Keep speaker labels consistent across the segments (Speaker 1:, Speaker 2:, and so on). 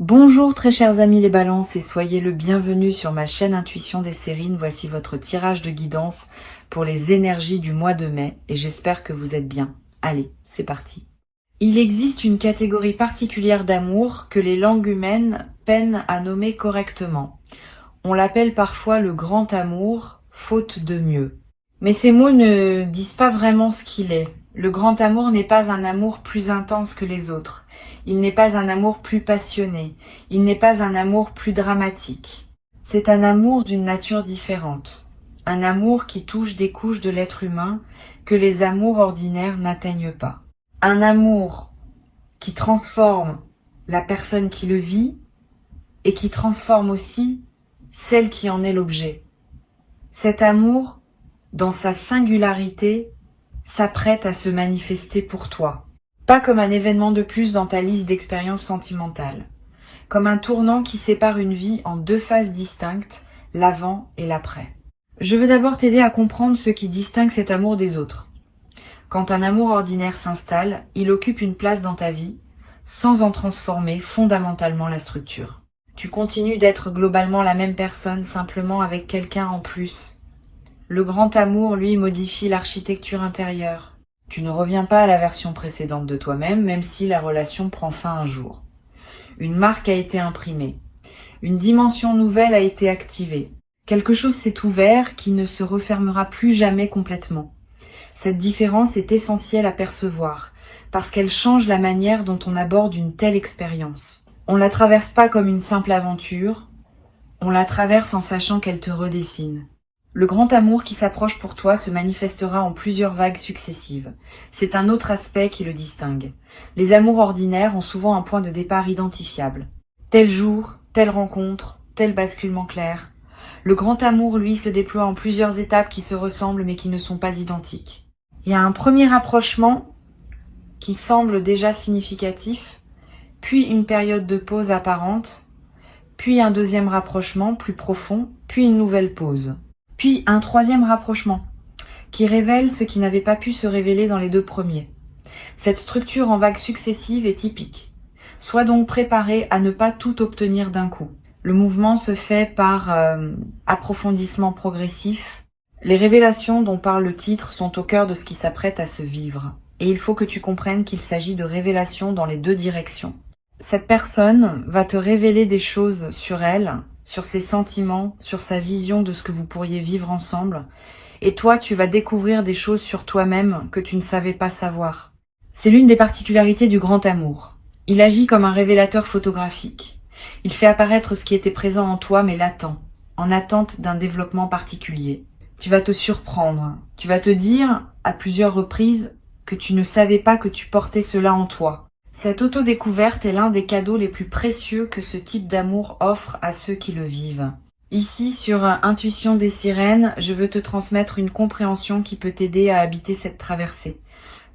Speaker 1: Bonjour très chers amis les balances et soyez le bienvenu sur ma chaîne Intuition des Sérines. Voici votre tirage de guidance pour les énergies du mois de mai et j'espère que vous êtes bien. Allez, c'est parti. Il existe une catégorie particulière d'amour que les langues humaines peinent à nommer correctement. On l'appelle parfois le grand amour, faute de mieux. Mais ces mots ne disent pas vraiment ce qu'il est. Le grand amour n'est pas un amour plus intense que les autres. Il n'est pas un amour plus passionné. Il n'est pas un amour plus dramatique. C'est un amour d'une nature différente. Un amour qui touche des couches de l'être humain que les amours ordinaires n'atteignent pas. Un amour qui transforme la personne qui le vit et qui transforme aussi celle qui en est l'objet. Cet amour, dans sa singularité, s'apprête à se manifester pour toi. Pas comme un événement de plus dans ta liste d'expériences sentimentales. Comme un tournant qui sépare une vie en deux phases distinctes, l'avant et l'après. Je veux d'abord t'aider à comprendre ce qui distingue cet amour des autres. Quand un amour ordinaire s'installe, il occupe une place dans ta vie, sans en transformer fondamentalement la structure. Tu continues d'être globalement la même personne, simplement avec quelqu'un en plus. Le grand amour, lui, modifie l'architecture intérieure. Tu ne reviens pas à la version précédente de toi-même, même si la relation prend fin un jour. Une marque a été imprimée. Une dimension nouvelle a été activée. Quelque chose s'est ouvert qui ne se refermera plus jamais complètement. Cette différence est essentielle à percevoir, parce qu'elle change la manière dont on aborde une telle expérience. On la traverse pas comme une simple aventure, on la traverse en sachant qu'elle te redessine. Le grand amour qui s'approche pour toi se manifestera en plusieurs vagues successives. C'est un autre aspect qui le distingue. Les amours ordinaires ont souvent un point de départ identifiable. Tel jour, telle rencontre, tel basculement clair. Le grand amour, lui, se déploie en plusieurs étapes qui se ressemblent mais qui ne sont pas identiques. Il y a un premier rapprochement qui semble déjà significatif, puis une période de pause apparente, puis un deuxième rapprochement plus profond, puis une nouvelle pause. Puis un troisième rapprochement, qui révèle ce qui n'avait pas pu se révéler dans les deux premiers. Cette structure en vagues successives est typique. Sois donc préparé à ne pas tout obtenir d'un coup. Le mouvement se fait par approfondissement progressif. Les révélations dont parle le titre sont au cœur de ce qui s'apprête à se vivre. Et il faut que tu comprennes qu'il s'agit de révélations dans les deux directions. Cette personne va te révéler des choses sur elle, sur ses sentiments, sur sa vision de ce que vous pourriez vivre ensemble. Et toi, tu vas découvrir des choses sur toi-même que tu ne savais pas savoir. C'est l'une des particularités du grand amour. Il agit comme un révélateur photographique. Il fait apparaître ce qui était présent en toi mais latent, en attente d'un développement particulier. Tu vas te surprendre. Tu vas te dire, à plusieurs reprises, que tu ne savais pas que tu portais cela en toi. Cette autodécouverte est l'un des cadeaux les plus précieux que ce type d'amour offre à ceux qui le vivent. Ici, sur Intuition des Sirènes, je veux te transmettre une compréhension qui peut t'aider à habiter cette traversée.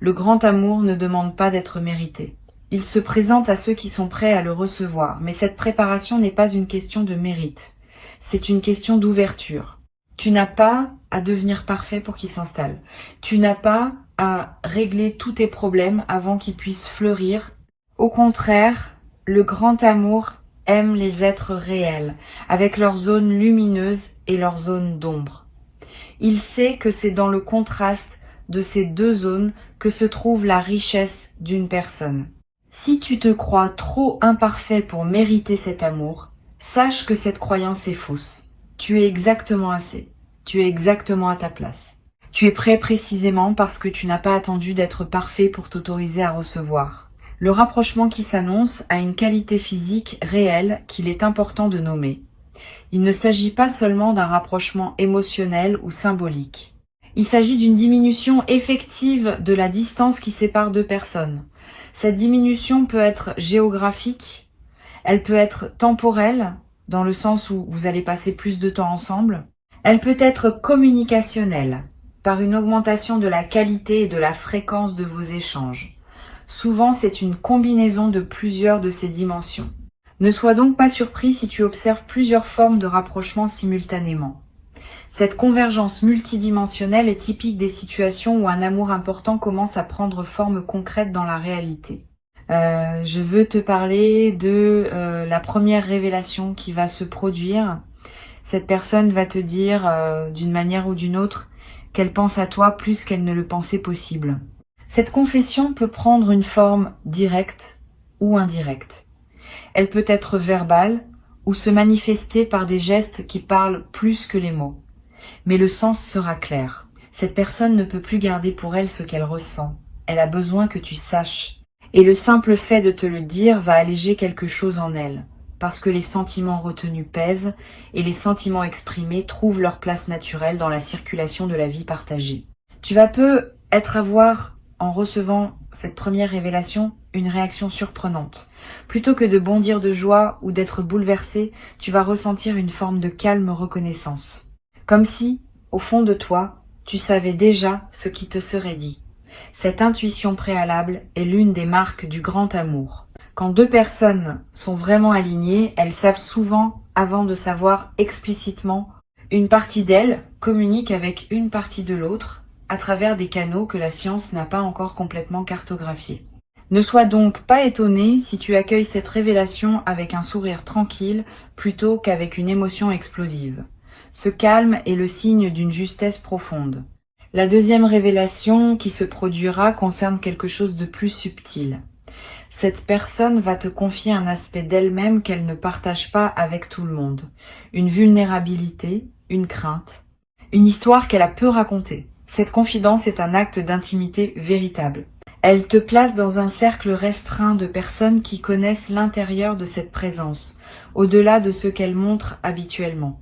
Speaker 1: Le grand amour ne demande pas d'être mérité. Il se présente à ceux qui sont prêts à le recevoir, mais cette préparation n'est pas une question de mérite. C'est une question d'ouverture. Tu n'as pas à devenir parfait pour qu'il s'installe. Tu n'as pas à régler tous tes problèmes avant qu'ils puissent fleurir. Au contraire, le grand amour aime les êtres réels, avec leurs zones lumineuses et leurs zones d'ombre. Il sait que c'est dans le contraste de ces deux zones que se trouve la richesse d'une personne. Si tu te crois trop imparfait pour mériter cet amour, sache que cette croyance est fausse. Tu es exactement assez. Tu es exactement à ta place. Tu es prêt précisément parce que tu n'as pas attendu d'être parfait pour t'autoriser à recevoir. Le rapprochement qui s'annonce a une qualité physique réelle qu'il est important de nommer. Il ne s'agit pas seulement d'un rapprochement émotionnel ou symbolique. Il s'agit d'une diminution effective de la distance qui sépare deux personnes. Cette diminution peut être géographique, elle peut être temporelle, dans le sens où vous allez passer plus de temps ensemble. Elle peut être communicationnelle, par une augmentation de la qualité et de la fréquence de vos échanges. Souvent, c'est une combinaison de plusieurs de ces dimensions. Ne sois donc pas surpris si tu observes plusieurs formes de rapprochement simultanément. Cette convergence multidimensionnelle est typique des situations où un amour important commence à prendre forme concrète dans la réalité. Je veux te parler de la première révélation qui va se produire. Cette personne va te dire d'une manière ou d'une autre qu'elle pense à toi plus qu'elle ne le pensait possible. Cette confession peut prendre une forme directe ou indirecte. Elle peut être verbale ou se manifester par des gestes qui parlent plus que les mots. Mais le sens sera clair. Cette personne ne peut plus garder pour elle ce qu'elle ressent. Elle a besoin que tu saches. Et le simple fait de te le dire va alléger quelque chose en elle, parce que les sentiments retenus pèsent et les sentiments exprimés trouvent leur place naturelle dans la circulation de la vie partagée. Tu vas peut-être avoir, en recevant cette première révélation, une réaction surprenante. Plutôt que de bondir de joie ou d'être bouleversé, tu vas ressentir une forme de calme reconnaissance. Comme si, au fond de toi, tu savais déjà ce qui te serait dit. Cette intuition préalable est l'une des marques du grand amour. Quand deux personnes sont vraiment alignées, elles savent souvent, avant de savoir explicitement, une partie d'elles communique avec une partie de l'autre, à travers des canaux que la science n'a pas encore complètement cartographiés. Ne sois donc pas étonné si tu accueilles cette révélation avec un sourire tranquille plutôt qu'avec une émotion explosive. Ce calme est le signe d'une justesse profonde. La deuxième révélation qui se produira concerne quelque chose de plus subtil. Cette personne va te confier un aspect d'elle-même qu'elle ne partage pas avec tout le monde. Une vulnérabilité, une crainte, une histoire qu'elle a peu racontée. Cette confidence est un acte d'intimité véritable. Elle te place dans un cercle restreint de personnes qui connaissent l'intérieur de cette présence, au-delà de ce qu'elle montre habituellement.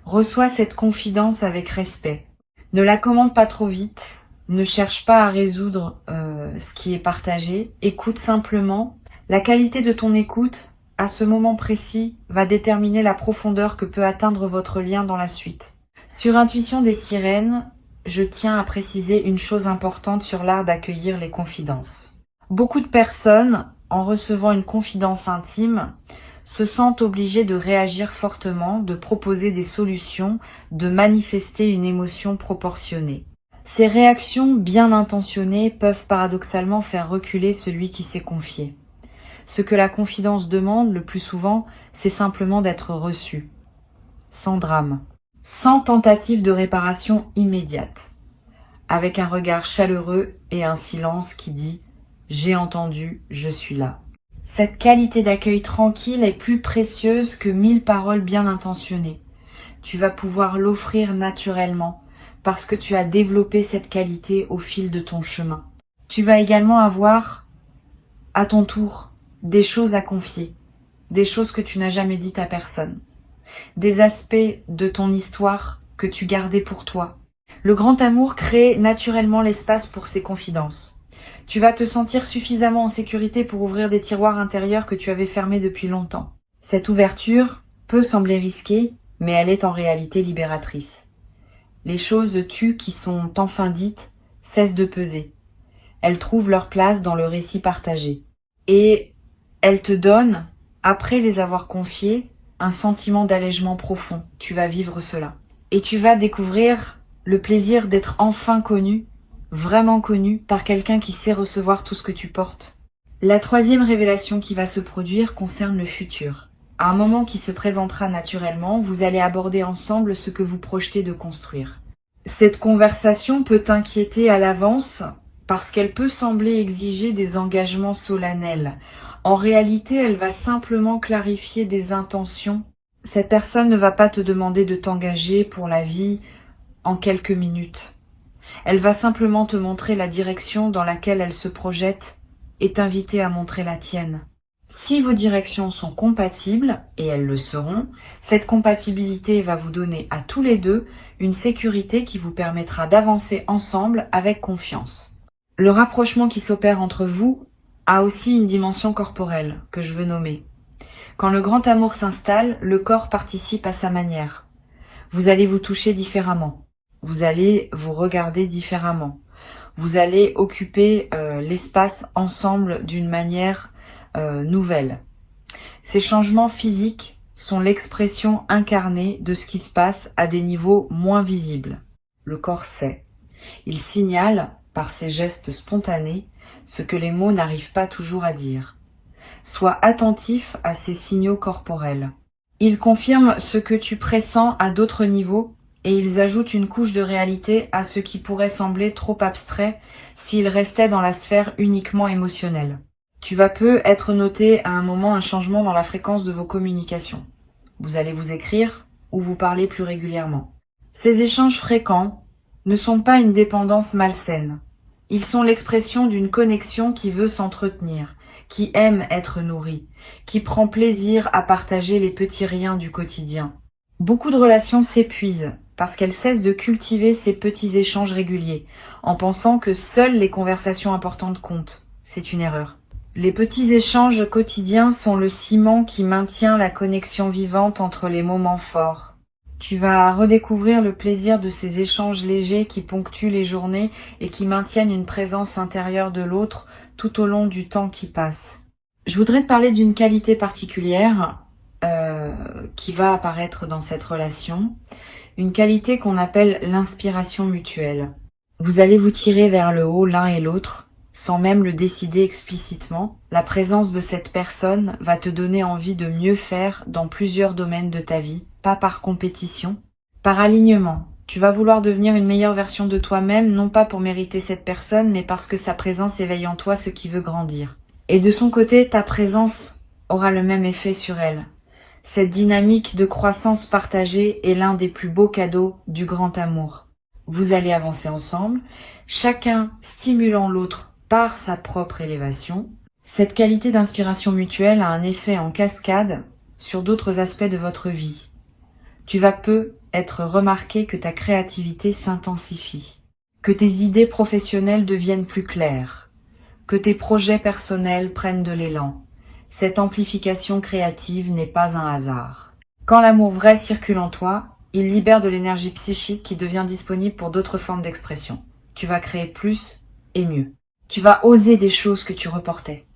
Speaker 1: Reçois cette confidence avec respect. Ne la commande pas trop vite, ne cherche pas à résoudre ce qui est partagé, écoute simplement. La qualité de ton écoute, à ce moment précis, va déterminer la profondeur que peut atteindre votre lien dans la suite. Sur Intuition des sirènes, je tiens à préciser une chose importante sur l'art d'accueillir les confidences. Beaucoup de personnes, en recevant une confidence intime, se sentent obligées de réagir fortement, de proposer des solutions, de manifester une émotion proportionnée. Ces réactions bien intentionnées peuvent paradoxalement faire reculer celui qui s'est confié. Ce que la confidence demande le plus souvent, c'est simplement d'être reçu, sans drame, sans tentative de réparation immédiate, avec un regard chaleureux et un silence qui dit « J'ai entendu, je suis là ». Cette qualité d'accueil tranquille est plus précieuse que 1000 paroles bien intentionnées. Tu vas pouvoir l'offrir naturellement parce que tu as développé cette qualité au fil de ton chemin. Tu vas également avoir, à ton tour, des choses à confier, des choses que tu n'as jamais dites à personne, des aspects de ton histoire que tu gardais pour toi. Le grand amour crée naturellement l'espace pour ces confidences. Tu vas te sentir suffisamment en sécurité pour ouvrir des tiroirs intérieurs que tu avais fermés depuis longtemps. Cette ouverture peut sembler risquée, mais elle est en réalité libératrice. Les choses tues qui sont enfin dites cessent de peser. Elles trouvent leur place dans le récit partagé. Et elles te donnent, après les avoir confiées, un sentiment d'allègement profond. Tu vas vivre cela. Et tu vas découvrir le plaisir d'être enfin connu, vraiment connu, par quelqu'un qui sait recevoir tout ce que tu portes. La troisième révélation qui va se produire concerne le futur. À un moment qui se présentera naturellement, vous allez aborder ensemble ce que vous projetez de construire. Cette conversation peut t'inquiéter à l'avance parce qu'elle peut sembler exiger des engagements solennels. En réalité, elle va simplement clarifier des intentions. Cette personne ne va pas te demander de t'engager pour la vie en quelques minutes. Elle va simplement te montrer la direction dans laquelle elle se projette et t'inviter à montrer la tienne. Si vos directions sont compatibles, et elles le seront, cette compatibilité va vous donner à tous les deux une sécurité qui vous permettra d'avancer ensemble avec confiance. Le rapprochement qui s'opère entre vous a aussi une dimension corporelle que je veux nommer. Quand le grand amour s'installe, le corps participe à sa manière. Vous allez vous toucher différemment. Vous allez vous regarder différemment. Vous allez occuper l'espace ensemble d'une manière nouvelle. Ces changements physiques sont l'expression incarnée de ce qui se passe à des niveaux moins visibles. Le corps sait. Il signale, par ses gestes spontanés, ce que les mots n'arrivent pas toujours à dire. Sois attentif à ces signaux corporels. Ils confirment ce que tu pressens à d'autres niveaux et ils ajoutent une couche de réalité à ce qui pourrait sembler trop abstrait s'il restait dans la sphère uniquement émotionnelle. Tu vas peu être noté à un moment un changement dans la fréquence de vos communications. Vous allez vous écrire ou vous parler plus régulièrement. Ces échanges fréquents ne sont pas une dépendance malsaine. Ils sont l'expression d'une connexion qui veut s'entretenir, qui aime être nourrie, qui prend plaisir à partager les petits riens du quotidien. Beaucoup de relations s'épuisent parce qu'elles cessent de cultiver ces petits échanges réguliers, en pensant que seules les conversations importantes comptent. C'est une erreur. Les petits échanges quotidiens sont le ciment qui maintient la connexion vivante entre les moments forts. Tu vas redécouvrir le plaisir de ces échanges légers qui ponctuent les journées et qui maintiennent une présence intérieure de l'autre tout au long du temps qui passe. Je voudrais te parler d'une qualité particulière qui va apparaître dans cette relation, une qualité qu'on appelle l'inspiration mutuelle. Vous allez vous tirer vers le haut l'un et l'autre, sans même le décider explicitement. La présence de cette personne va te donner envie de mieux faire dans plusieurs domaines de ta vie, pas par compétition, par alignement. Tu vas vouloir devenir une meilleure version de toi-même, non pas pour mériter cette personne, mais parce que sa présence éveille en toi ce qui veut grandir. Et de son côté, ta présence aura le même effet sur elle. Cette dynamique de croissance partagée est l'un des plus beaux cadeaux du grand amour. Vous allez avancer ensemble, chacun stimulant l'autre par sa propre élévation. Cette qualité d'inspiration mutuelle a un effet en cascade sur d'autres aspects de votre vie. Tu vas peu être remarqué que ta créativité s'intensifie, que tes idées professionnelles deviennent plus claires, que tes projets personnels prennent de l'élan. Cette amplification créative n'est pas un hasard. Quand l'amour vrai circule en toi, il libère de l'énergie psychique qui devient disponible pour d'autres formes d'expression. Tu vas créer plus et mieux. Tu vas oser des choses que tu reportais.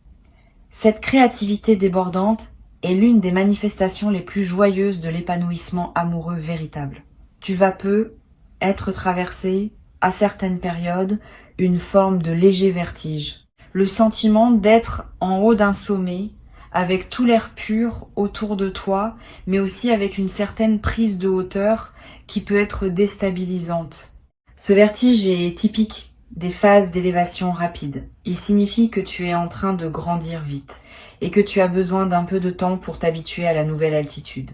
Speaker 1: Cette créativité débordante est l'une des manifestations les plus joyeuses de l'épanouissement amoureux véritable. Tu vas peu être traversé, à certaines périodes, une forme de léger vertige. Le sentiment d'être en haut d'un sommet, avec tout l'air pur autour de toi, mais aussi avec une certaine prise de hauteur qui peut être déstabilisante. Ce vertige est typique des phases d'élévation rapide. Il signifie que tu es en train de grandir vite et que tu as besoin d'un peu de temps pour t'habituer à la nouvelle altitude.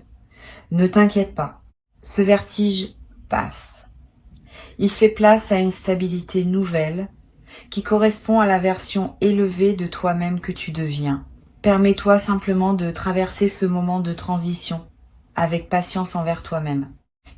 Speaker 1: Ne t'inquiète pas, ce vertige passe. Il fait place à une stabilité nouvelle qui correspond à la version élevée de toi-même que tu deviens. Permets-toi simplement de traverser ce moment de transition avec patience envers toi-même.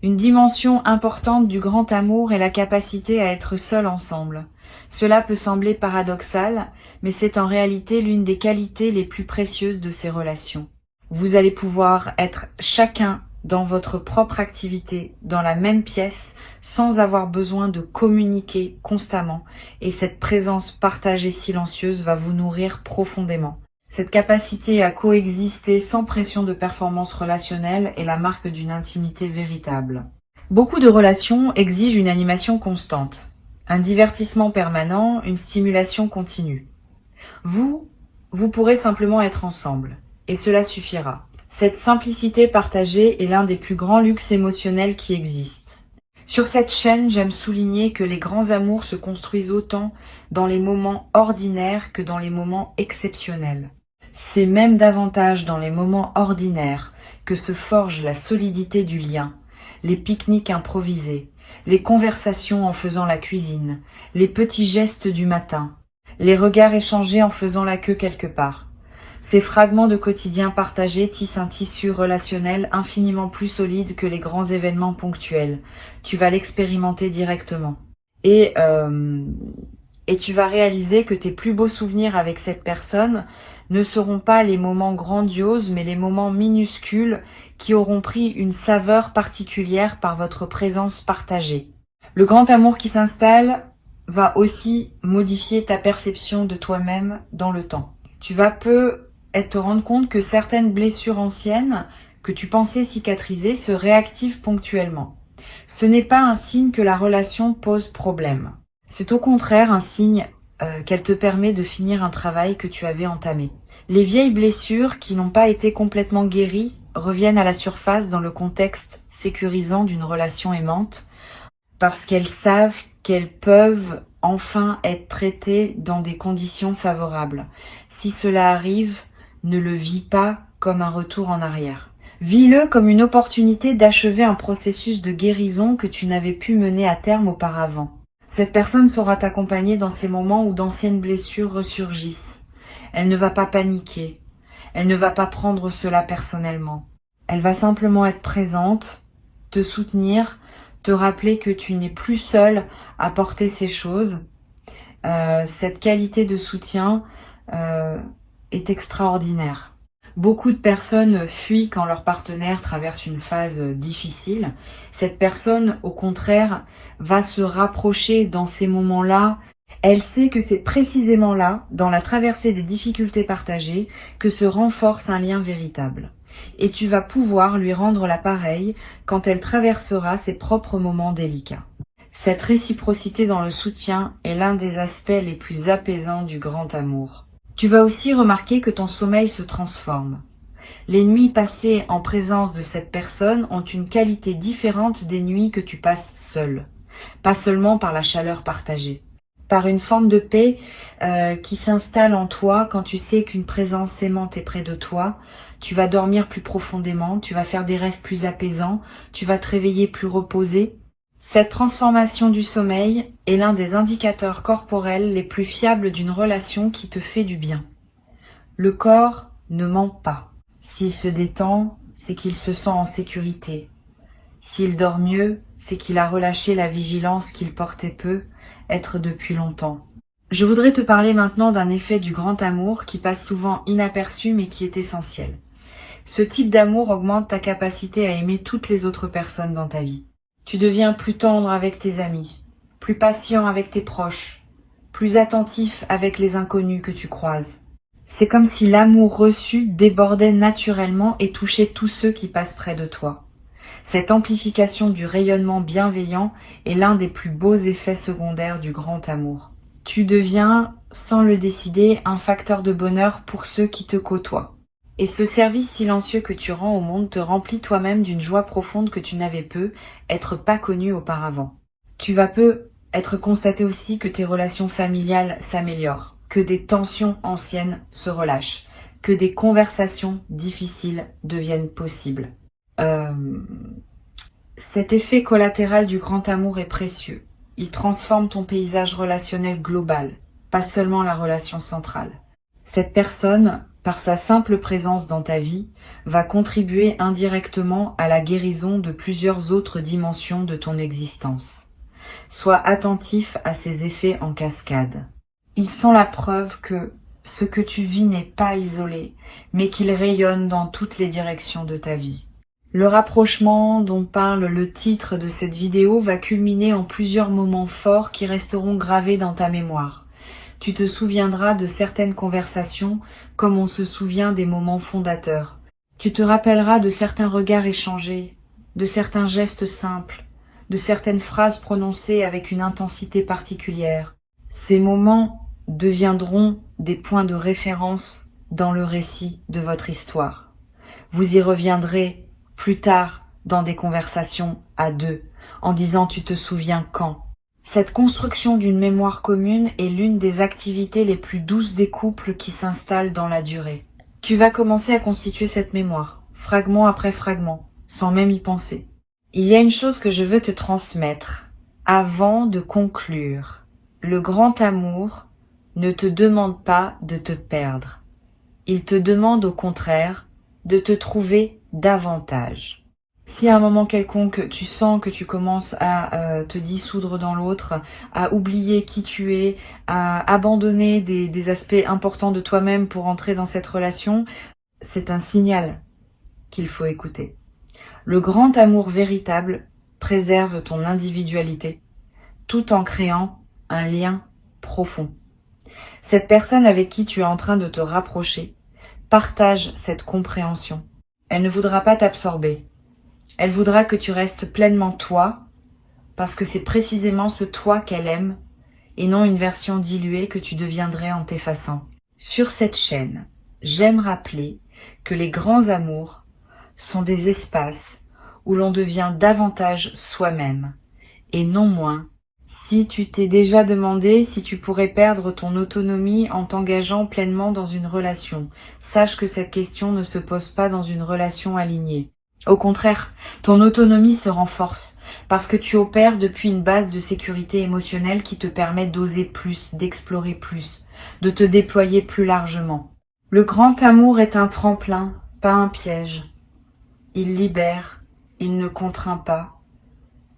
Speaker 1: Une dimension importante du grand amour est la capacité à être seul ensemble. Cela peut sembler paradoxal, mais c'est en réalité l'une des qualités les plus précieuses de ces relations. Vous allez pouvoir être chacun dans votre propre activité, dans la même pièce, sans avoir besoin de communiquer constamment, et cette présence partagée silencieuse va vous nourrir profondément. Cette capacité à coexister sans pression de performance relationnelle est la marque d'une intimité véritable. Beaucoup de relations exigent une animation constante, un divertissement permanent, une stimulation continue. Vous pourrez simplement être ensemble, et cela suffira. Cette simplicité partagée est l'un des plus grands luxes émotionnels qui existent. Sur cette chaîne, j'aime souligner que les grands amours se construisent autant dans les moments ordinaires que dans les moments exceptionnels. C'est même davantage dans les moments ordinaires que se forge la solidité du lien, les pique-niques improvisés, les conversations en faisant la cuisine, les petits gestes du matin, les regards échangés en faisant la queue quelque part. Ces fragments de quotidien partagés tissent un tissu relationnel infiniment plus solide que les grands événements ponctuels. Tu vas l'expérimenter directement. Et tu vas réaliser que tes plus beaux souvenirs avec cette personne ne seront pas les moments grandioses, mais les moments minuscules qui auront pris une saveur particulière par votre présence partagée. Le grand amour qui s'installe va aussi modifier ta perception de toi-même dans le temps. Tu vas peu te rendre compte que certaines blessures anciennes que tu pensais cicatriser se réactivent ponctuellement. Ce n'est pas un signe que la relation pose problème. C'est au contraire un signe qu'elle te permet de finir un travail que tu avais entamé. Les vieilles blessures qui n'ont pas été complètement guéries reviennent à la surface dans le contexte sécurisant d'une relation aimante, parce qu'elles savent qu'elles peuvent enfin être traitées dans des conditions favorables. Si cela arrive, ne le vis pas comme un retour en arrière. Vis-le comme une opportunité d'achever un processus de guérison que tu n'avais pu mener à terme auparavant. Cette personne saura t'accompagner dans ces moments où d'anciennes blessures ressurgissent. Elle ne va pas paniquer. Elle ne va pas prendre cela personnellement. Elle va simplement être présente, te soutenir, te rappeler que tu n'es plus seul à porter ces choses. Cette qualité de soutien est extraordinaire. Beaucoup de personnes fuient quand leur partenaire traverse une phase difficile. Cette personne, au contraire, va se rapprocher dans ces moments-là. Elle sait que c'est précisément là, dans la traversée des difficultés partagées, que se renforce un lien véritable. Et tu vas pouvoir lui rendre l'appareil quand elle traversera ses propres moments délicats. Cette réciprocité dans le soutien est l'un des aspects les plus apaisants du grand amour. Tu vas aussi remarquer que ton sommeil se transforme. Les nuits passées en présence de cette personne ont une qualité différente des nuits que tu passes seul. Pas seulement par la chaleur partagée, par une forme de paix qui s'installe en toi quand tu sais qu'une présence aimante est près de toi. Tu vas dormir plus profondément, tu vas faire des rêves plus apaisants, tu vas te réveiller plus reposé. Cette transformation du sommeil est l'un des indicateurs corporels les plus fiables d'une relation qui te fait du bien. Le corps ne ment pas. S'il se détend, c'est qu'il se sent en sécurité. S'il dort mieux, c'est qu'il a relâché la vigilance qu'il portait peu, être depuis longtemps. Je voudrais te parler maintenant d'un effet du grand amour qui passe souvent inaperçu mais qui est essentiel. Ce type d'amour augmente ta capacité à aimer toutes les autres personnes dans ta vie. Tu deviens plus tendre avec tes amis, plus patient avec tes proches, plus attentif avec les inconnus que tu croises. C'est comme si l'amour reçu débordait naturellement et touchait tous ceux qui passent près de toi. Cette amplification du rayonnement bienveillant est l'un des plus beaux effets secondaires du grand amour. Tu deviens, sans le décider, un facteur de bonheur pour ceux qui te côtoient. Et ce service silencieux que tu rends au monde te remplit toi-même d'une joie profonde que tu n'avais peu être pas connue auparavant. Tu vas peu être constaté aussi que tes relations familiales s'améliorent, que des tensions anciennes se relâchent, que des conversations difficiles deviennent possibles. Cet effet collatéral du grand amour est précieux. Il transforme ton paysage relationnel global, pas seulement la relation centrale. Cette personne, par sa simple présence dans ta vie, va contribuer indirectement à la guérison de plusieurs autres dimensions de ton existence. Sois attentif à ces effets en cascade. Ils sont la preuve que ce que tu vis n'est pas isolé, mais qu'il rayonne dans toutes les directions de ta vie. Le rapprochement dont parle le titre de cette vidéo va culminer en plusieurs moments forts qui resteront gravés dans ta mémoire. Tu te souviendras de certaines conversations comme on se souvient des moments fondateurs. Tu te rappelleras de certains regards échangés, de certains gestes simples, de certaines phrases prononcées avec une intensité particulière. Ces moments deviendront des points de référence dans le récit de votre histoire. Vous y reviendrez plus tard dans des conversations à deux, en disant « tu te souviens quand ?» Cette construction d'une mémoire commune est l'une des activités les plus douces des couples qui s'installent dans la durée. Tu vas commencer à constituer cette mémoire, fragment après fragment, sans même y penser. Il y a une chose que je veux te transmettre, avant de conclure. Le grand amour ne te demande pas de te perdre. Il te demande au contraire de te trouver davantage. Si à un moment quelconque, tu sens que tu commences à te dissoudre dans l'autre, à oublier qui tu es, à abandonner des aspects importants de toi-même pour entrer dans cette relation, c'est un signal qu'il faut écouter. Le grand amour véritable préserve ton individualité, tout en créant un lien profond. Cette personne avec qui tu es en train de te rapprocher partage cette compréhension. Elle ne voudra pas t'absorber. Elle voudra que tu restes pleinement toi, parce que c'est précisément ce toi qu'elle aime et non une version diluée que tu deviendrais en t'effaçant. Sur cette chaîne, j'aime rappeler que les grands amours sont des espaces où l'on devient davantage soi-même, et non moins. Si tu t'es déjà demandé si tu pourrais perdre ton autonomie en t'engageant pleinement dans une relation, sache que cette question ne se pose pas dans une relation alignée. Au contraire, ton autonomie se renforce parce que tu opères depuis une base de sécurité émotionnelle qui te permet d'oser plus, d'explorer plus, de te déployer plus largement. Le grand amour est un tremplin, pas un piège. Il libère, il ne contraint pas,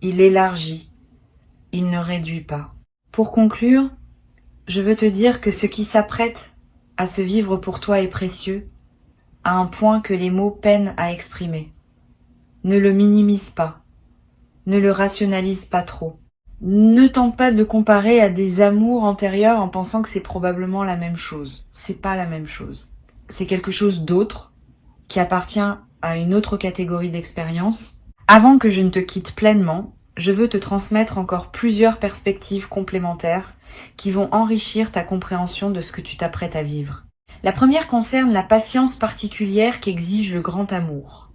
Speaker 1: il élargit, il ne réduit pas. Pour conclure, je veux te dire que ce qui s'apprête à se vivre pour toi est précieux, à un point que les mots peinent à exprimer. Ne le minimise pas, ne le rationalise pas trop. Ne tente pas de le comparer à des amours antérieurs en pensant que c'est probablement la même chose. C'est pas la même chose. C'est quelque chose d'autre, qui appartient à une autre catégorie d'expérience. Avant que je ne te quitte pleinement, je veux te transmettre encore plusieurs perspectives complémentaires qui vont enrichir ta compréhension de ce que tu t'apprêtes à vivre. La première concerne la patience particulière qu'exige le grand amour.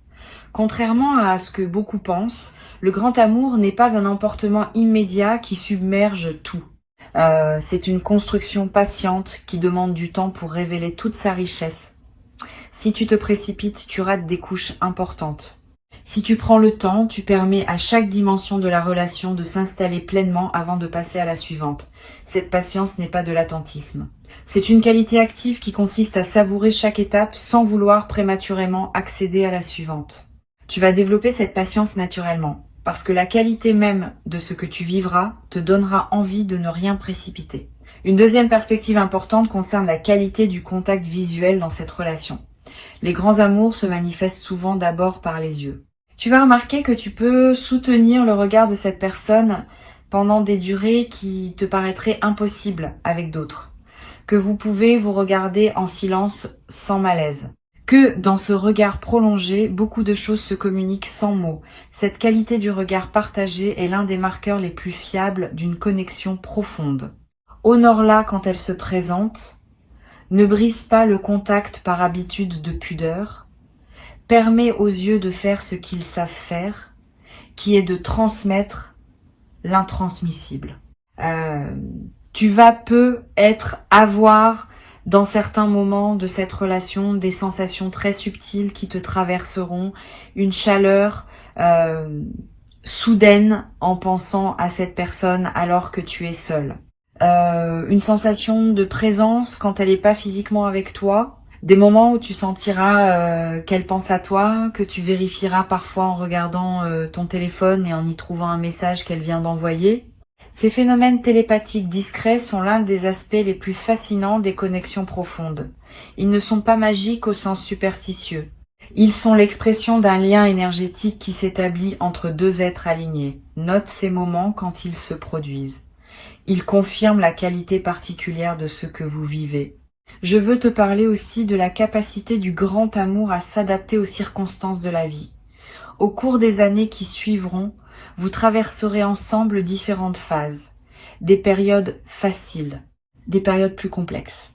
Speaker 1: Contrairement à ce que beaucoup pensent, le grand amour n'est pas un emportement immédiat qui submerge tout. C'est une construction patiente qui demande du temps pour révéler toute sa richesse. Si tu te précipites, tu rates des couches importantes. Si tu prends le temps, tu permets à chaque dimension de la relation de s'installer pleinement avant de passer à la suivante. Cette patience n'est pas de l'attentisme. C'est une qualité active qui consiste à savourer chaque étape sans vouloir prématurément accéder à la suivante. Tu vas développer cette patience naturellement, parce que la qualité même de ce que tu vivras te donnera envie de ne rien précipiter. Une deuxième perspective importante concerne la qualité du contact visuel dans cette relation. Les grands amours se manifestent souvent d'abord par les yeux. Tu vas remarquer que tu peux soutenir le regard de cette personne pendant des durées qui te paraîtraient impossibles avec d'autres. Que vous pouvez vous regarder en silence sans malaise. Que dans ce regard prolongé, beaucoup de choses se communiquent sans mots. Cette qualité du regard partagé est l'un des marqueurs les plus fiables d'une connexion profonde. Honore-la quand elle se présente. Ne brise pas le contact par habitude de pudeur. Permets aux yeux de faire ce qu'ils savent faire, qui est de transmettre l'intransmissible. Tu vas avoir dans certains moments de cette relation des sensations très subtiles qui te traverseront, une chaleur soudaine en pensant à cette personne alors que tu es seul. Une sensation de présence quand elle n'est pas physiquement avec toi, des moments où tu sentiras qu'elle pense à toi, que tu vérifieras parfois en regardant ton téléphone et en y trouvant un message qu'elle vient d'envoyer. Ces phénomènes télépathiques discrets sont l'un des aspects les plus fascinants des connexions profondes. Ils ne sont pas magiques au sens superstitieux. Ils sont l'expression d'un lien énergétique qui s'établit entre deux êtres alignés. Note ces moments quand ils se produisent. Ils confirment la qualité particulière de ce que vous vivez. Je veux te parler aussi de la capacité du grand amour à s'adapter aux circonstances de la vie. Au cours des années qui suivront, vous traverserez ensemble différentes phases, des périodes faciles, des périodes plus complexes,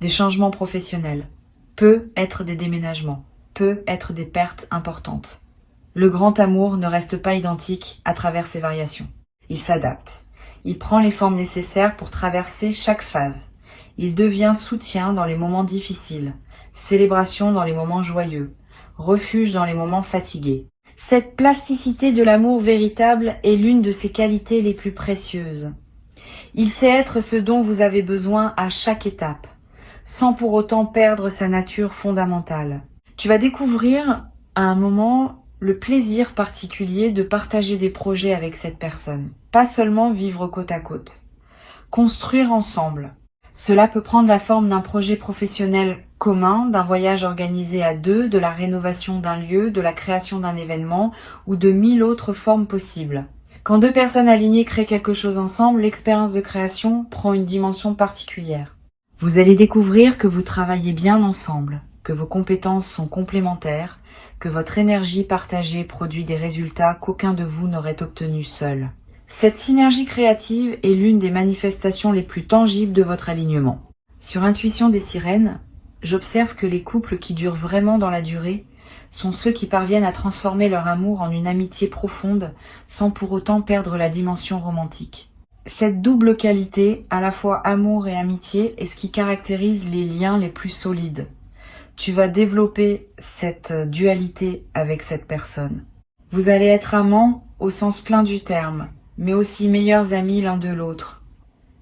Speaker 1: des changements professionnels, peut être des déménagements, peut être des pertes importantes. Le grand amour ne reste pas identique à travers ces variations. Il s'adapte. Il prend les formes nécessaires pour traverser chaque phase. Il devient soutien dans les moments difficiles, célébration dans les moments joyeux, refuge dans les moments fatigués. Cette plasticité de l'amour véritable est l'une de ses qualités les plus précieuses. Il sait être ce dont vous avez besoin à chaque étape, sans pour autant perdre sa nature fondamentale. Tu vas découvrir à un moment le plaisir particulier de partager des projets avec cette personne. Pas seulement vivre côte à côte. Construire ensemble. Cela peut prendre la forme d'un projet professionnel commun, d'un voyage organisé à deux, de la rénovation d'un lieu, de la création d'un événement ou de 1000 autres formes possibles. Quand deux personnes alignées créent quelque chose ensemble, l'expérience de création prend une dimension particulière. Vous allez découvrir que vous travaillez bien ensemble, que vos compétences sont complémentaires, que votre énergie partagée produit des résultats qu'aucun de vous n'aurait obtenus seul. Cette synergie créative est l'une des manifestations les plus tangibles de votre alignement. Sur Intuition des sirènes, j'observe que les couples qui durent vraiment dans la durée sont ceux qui parviennent à transformer leur amour en une amitié profonde sans pour autant perdre la dimension romantique. Cette double qualité, à la fois amour et amitié, est ce qui caractérise les liens les plus solides. Tu vas développer cette dualité avec cette personne. Vous allez être amants au sens plein du terme, mais aussi meilleurs amis l'un de l'autre.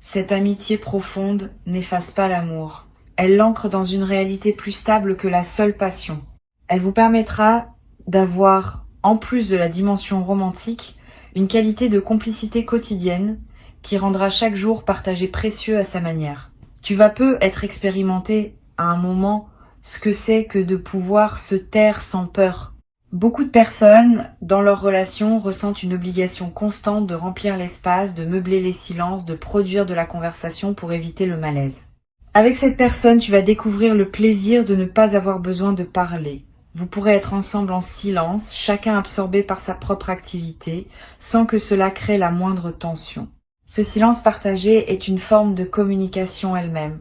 Speaker 1: Cette amitié profonde n'efface pas l'amour. Elle l'ancre dans une réalité plus stable que la seule passion. Elle vous permettra d'avoir, en plus de la dimension romantique, une qualité de complicité quotidienne qui rendra chaque jour partagé précieux à sa manière. Tu vas peu être expérimenté à un moment ce que c'est que de pouvoir se taire sans peur. Beaucoup de personnes, dans leur relation, ressentent une obligation constante de remplir l'espace, de meubler les silences, de produire de la conversation pour éviter le malaise. Avec cette personne, tu vas découvrir le plaisir de ne pas avoir besoin de parler. Vous pourrez être ensemble en silence, chacun absorbé par sa propre activité, sans que cela crée la moindre tension. Ce silence partagé est une forme de communication elle-même.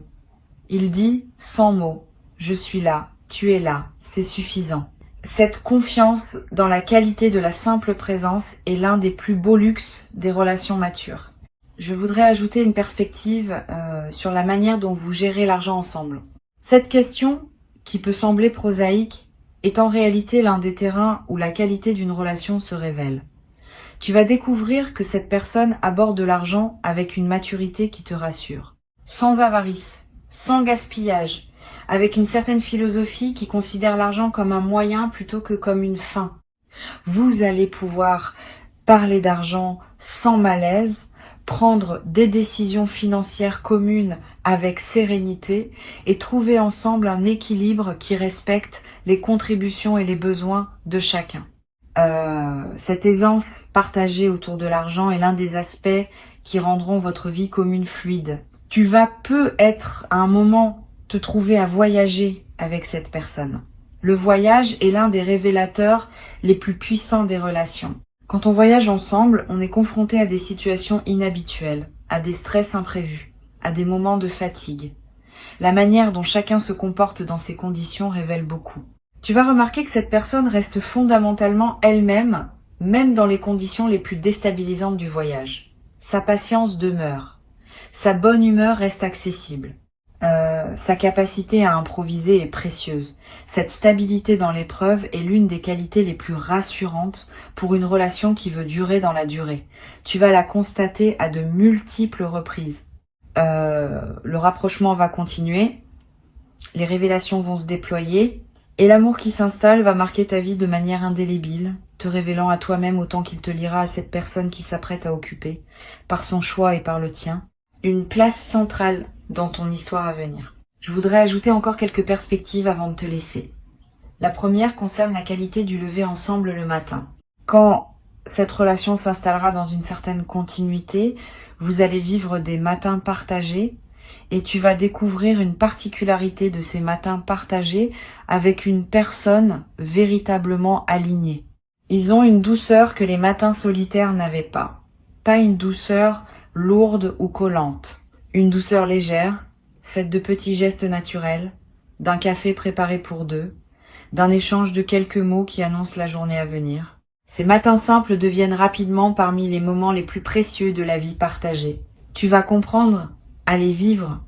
Speaker 1: Il dit, sans mots, « Je suis là, tu es là, c'est suffisant ». Cette confiance dans la qualité de la simple présence est l'un des plus beaux luxes des relations matures. Je voudrais ajouter une perspective sur la manière dont vous gérez l'argent ensemble. Cette question, qui peut sembler prosaïque, est en réalité l'un des terrains où la qualité d'une relation se révèle. Tu vas découvrir que cette personne aborde l'argent avec une maturité qui te rassure. Sans avarice, sans gaspillage, avec une certaine philosophie qui considère l'argent comme un moyen plutôt que comme une fin. Vous allez pouvoir parler d'argent sans malaise, prendre des décisions financières communes avec sérénité et trouver ensemble un équilibre qui respecte les contributions et les besoins de chacun. Cette aisance partagée autour de l'argent est l'un des aspects qui rendront votre vie commune fluide. Tu vas peu être à un moment te trouver à voyager avec cette personne. Le voyage est l'un des révélateurs les plus puissants des relations. Quand on voyage ensemble, on est confronté à des situations inhabituelles, à des stress imprévus, à des moments de fatigue. La manière dont chacun se comporte dans ces conditions révèle beaucoup. Tu vas remarquer que cette personne reste fondamentalement elle-même, même dans les conditions les plus déstabilisantes du voyage. Sa patience demeure. Sa bonne humeur reste accessible. Sa capacité à improviser est précieuse. Cette stabilité dans l'épreuve est l'une des qualités les plus rassurantes pour une relation qui veut durer dans la durée. Tu vas la constater à de multiples reprises. Le rapprochement va continuer, les révélations vont se déployer, et l'amour qui s'installe va marquer ta vie de manière indélébile, te révélant à toi-même autant qu'il te liera à cette personne qui s'apprête à occuper, par son choix et par le tien, une place centrale dans ton histoire à venir. Je voudrais ajouter encore quelques perspectives avant de te laisser. La première concerne la qualité du lever ensemble le matin. Quand cette relation s'installera dans une certaine continuité, vous allez vivre des matins partagés et tu vas découvrir une particularité de ces matins partagés avec une personne véritablement alignée. Ils ont une douceur que les matins solitaires n'avaient pas. Pas une douceur lourde ou collante. Une douceur légère, faite de petits gestes naturels, d'un café préparé pour deux, d'un échange de quelques mots qui annoncent la journée à venir. Ces matins simples deviennent rapidement parmi les moments les plus précieux de la vie partagée. Tu vas comprendre, à les vivre,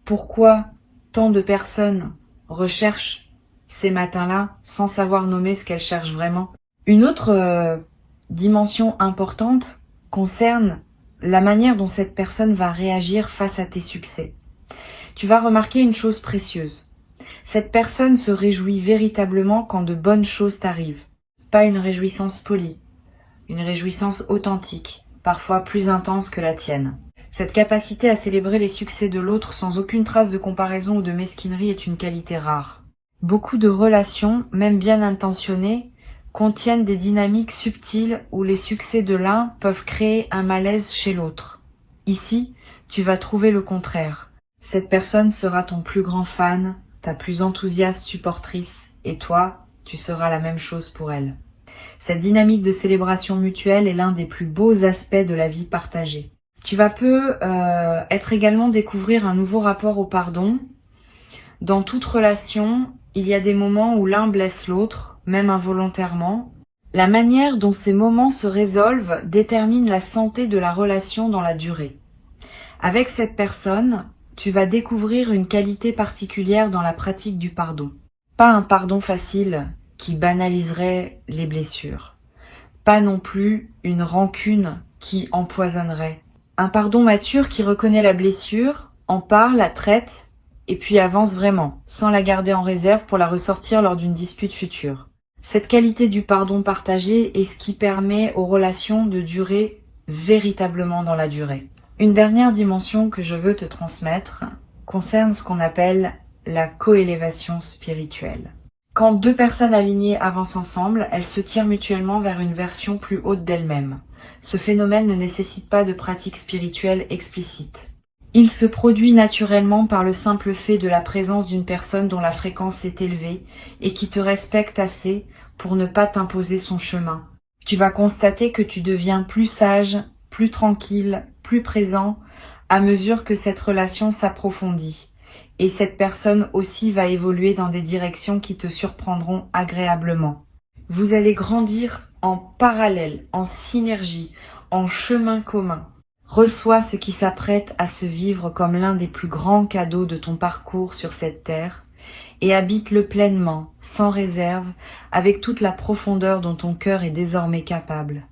Speaker 1: pourquoi tant de personnes recherchent ces matins-là sans savoir nommer ce qu'elles cherchent vraiment. Une autre dimension importante concerne la manière dont cette personne va réagir face à tes succès. Tu vas remarquer une chose précieuse. Cette personne se réjouit véritablement quand de bonnes choses t'arrivent. Pas une réjouissance polie, une réjouissance authentique, parfois plus intense que la tienne. Cette capacité à célébrer les succès de l'autre sans aucune trace de comparaison ou de mesquinerie est une qualité rare. Beaucoup de relations, même bien intentionnées, contiennent des dynamiques subtiles où les succès de l'un peuvent créer un malaise chez l'autre. Ici, tu vas trouver le contraire. Cette personne sera ton plus grand fan, ta plus enthousiaste supportrice, et toi, tu seras la même chose pour elle. Cette dynamique de célébration mutuelle est l'un des plus beaux aspects de la vie partagée. Tu vas être également découvrir un nouveau rapport au pardon. Dans toute relation, il y a des moments où l'un blesse l'autre, même involontairement. La manière dont ces moments se résolvent détermine la santé de la relation dans la durée. Avec cette personne, tu vas découvrir une qualité particulière dans la pratique du pardon. Pas un pardon facile qui banaliserait les blessures. Pas non plus une rancune qui empoisonnerait. Un pardon mature qui reconnaît la blessure, en parle, la traite, et puis avance vraiment, sans la garder en réserve pour la ressortir lors d'une dispute future. Cette qualité du pardon partagé est ce qui permet aux relations de durer véritablement dans la durée. Une dernière dimension que je veux te transmettre concerne ce qu'on appelle la coélévation spirituelle. Quand deux personnes alignées avancent ensemble, elles se tirent mutuellement vers une version plus haute d'elles-mêmes. Ce phénomène ne nécessite pas de pratique spirituelle explicite. Il se produit naturellement par le simple fait de la présence d'une personne dont la fréquence est élevée et qui te respecte assez pour ne pas t'imposer son chemin. Tu vas constater que tu deviens plus sage, plus tranquille, plus présent à mesure que cette relation s'approfondit. Et cette personne aussi va évoluer dans des directions qui te surprendront agréablement. Vous allez grandir en parallèle, en synergie, en chemin commun. Reçois ce qui s'apprête à se vivre comme l'un des plus grands cadeaux de ton parcours sur cette terre et habite-le pleinement, sans réserve, avec toute la profondeur dont ton cœur est désormais capable.